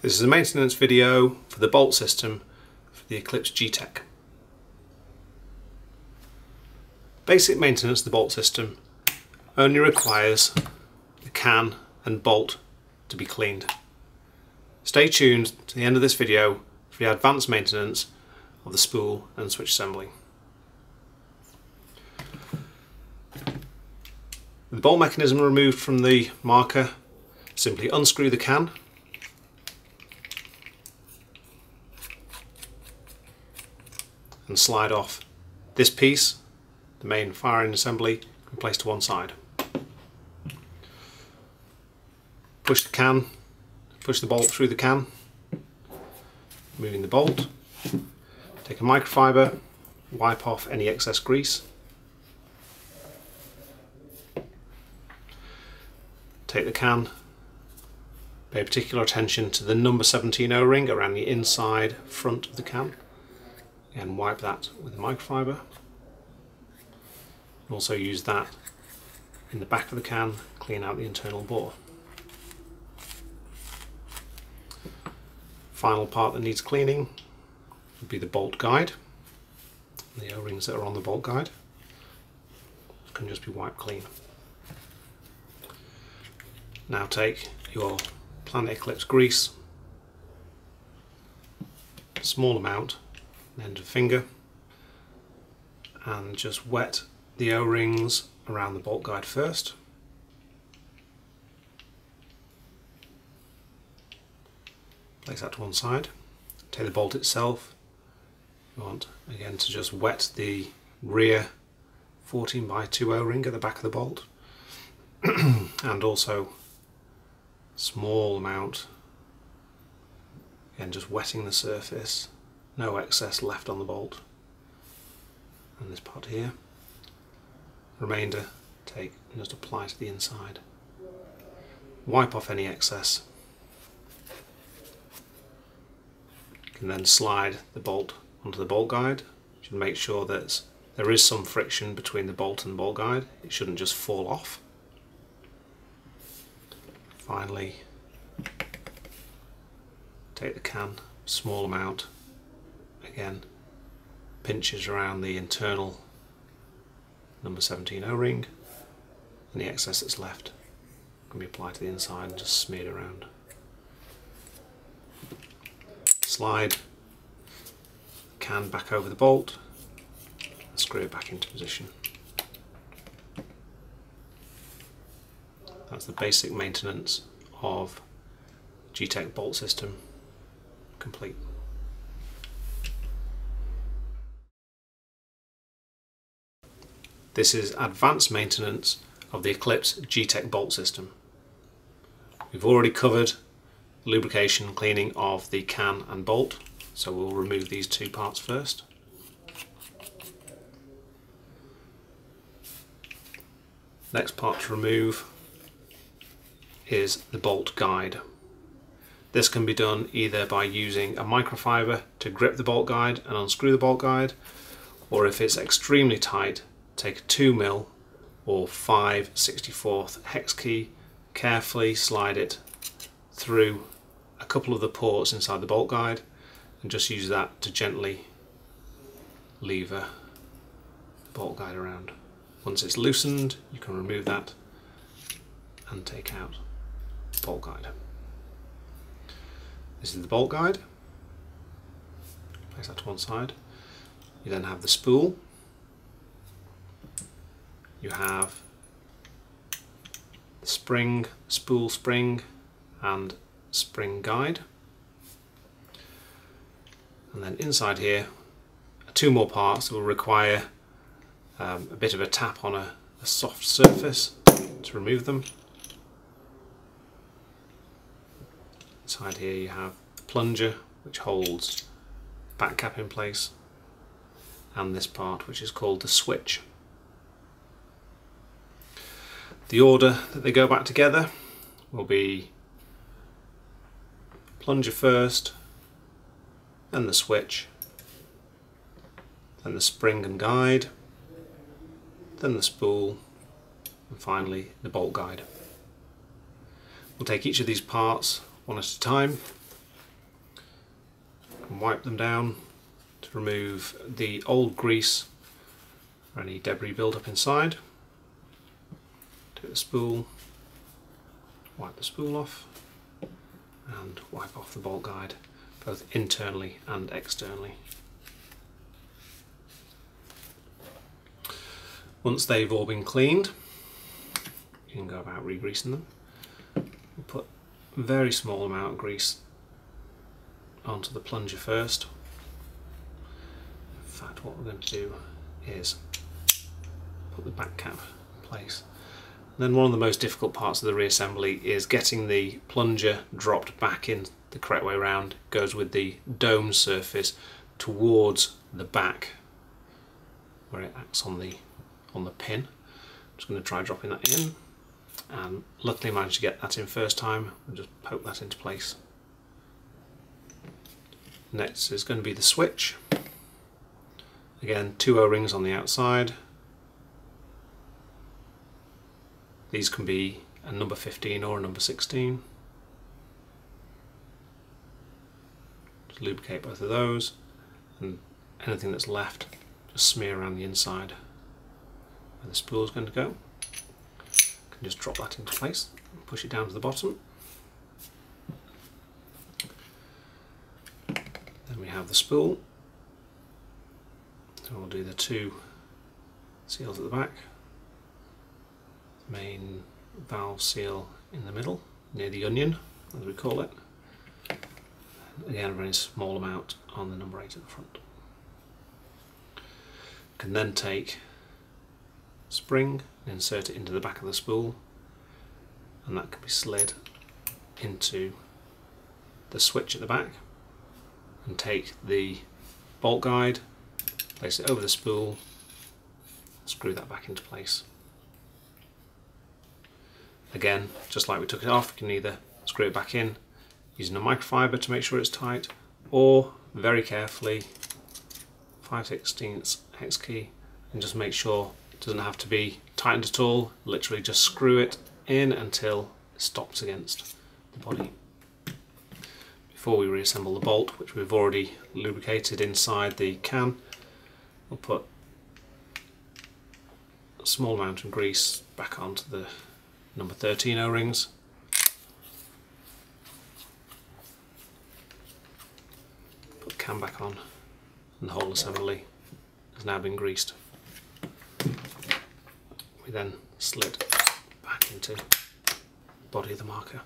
This is a maintenance video for the bolt system for the Eclipse GTEK. Basic maintenance of the bolt system only requires the can and bolt to be cleaned. Stay tuned to the end of this video for the advanced maintenance of the spool and switch assembly. With the bolt mechanism removed from the marker, simply unscrew the can and slide off this piece. The main firing assembly can be placed to one side. Push the bolt through the can, moving the bolt. Take a microfiber, wipe off any excess grease. Take the can, pay particular attention to the number 17 O-ring around the inside front of the can, and wipe that with a microfiber. Also use that in the back of the can, clean out the internal bore. Final part that needs cleaning would be the bolt guide. The O-rings that are on the bolt guide can just be wiped clean. Now take your Planet Eclipse grease, a small amount, an end of finger, and just wet the O-rings around the bolt guide first. Place that to one side. Take the bolt itself. You want again to just wet the rear 14x2 O-ring at the back of the bolt and also small amount, again just wetting the surface, no excess left on the bolt, and this part here. Remainder take and just apply to the inside. Wipe off any excess. You can then slide the bolt onto the bolt guide. You should make sure that there is some friction between the bolt and the bolt guide. It shouldn't just fall off. Finally, take the can, small amount, again pinches around the internal number 17 O-ring, and the excess that's left can be applied to the inside and just smeared around. Slide the can back over the bolt and screw it back into position. That's the basic maintenance of GTEK bolt system complete. This is advanced maintenance of the Eclipse GTEK bolt system. We've already covered lubrication and cleaning of the can and bolt, so we'll remove these two parts first. Next part to remove is the bolt guide. This can be done either by using a microfiber to grip the bolt guide and unscrew the bolt guide, or if it's extremely tight, take a 2mm or 5/64 hex key, carefully slide it through a couple of the ports inside the bolt guide and just use that to gently lever the bolt guide around. Once it's loosened, you can remove that and take out the bolt guide. This is the bolt guide. Place that to one side. You then have the spool. You have the spring, spool spring, and spring guide. And then inside here are two more parts that will require a bit of a tap on a soft surface to remove them. Inside here you have the plunger, which holds the back cap in place, and this part which is called the switch. The order that they go back together will be plunger first, then the switch, then the spring and guide, then the spool, and finally the bolt guide. We'll take each of these parts one at a time and wipe them down to remove the old grease or any debris build up inside. Take the spool, wipe the spool off, and wipe off the bolt guide, both internally and externally. Once they've all been cleaned, you can go about re-greasing them. We'll put a very small amount of grease onto the plunger first. In fact, what we're going to do is put the back cap in place. And then one of the most difficult parts of the reassembly is getting the plunger dropped back in the correct way around. It goes with the dome surface towards the back where it acts on the pin. I'm just going to try dropping that in, and luckily managed to get that in first time and just poke that into place. Next is going to be the switch. Again, 2 O-rings on the outside. These can be a number 15 or a number 16. Just lubricate both of those, and anything that's left just smear around the inside where the spool is going to go. You can just drop that into place and push it down to the bottom. Then we have the spool. So we'll do the 2 seals at the back. Main valve seal in the middle, near the onion, as we call it. Again, a very small amount on the number 8 at the front. You can then take a spring and insert it into the back of the spool, and that can be slid into the switch at the back, and take the bolt guide, place it over the spool, screw that back into place. Again, just like we took it off, you can either screw it back in using a microfiber to make sure it's tight, or very carefully 5/16 hex key and just make sure it doesn't have to be tightened at all. Literally just screw it in until it stops against the body. Before we reassemble the bolt, which we've already lubricated inside the can, we'll put a small amount of grease back onto the number 13 O-rings. Put the can back on, and the whole assembly has now been greased. We then slid back into the body of the marker.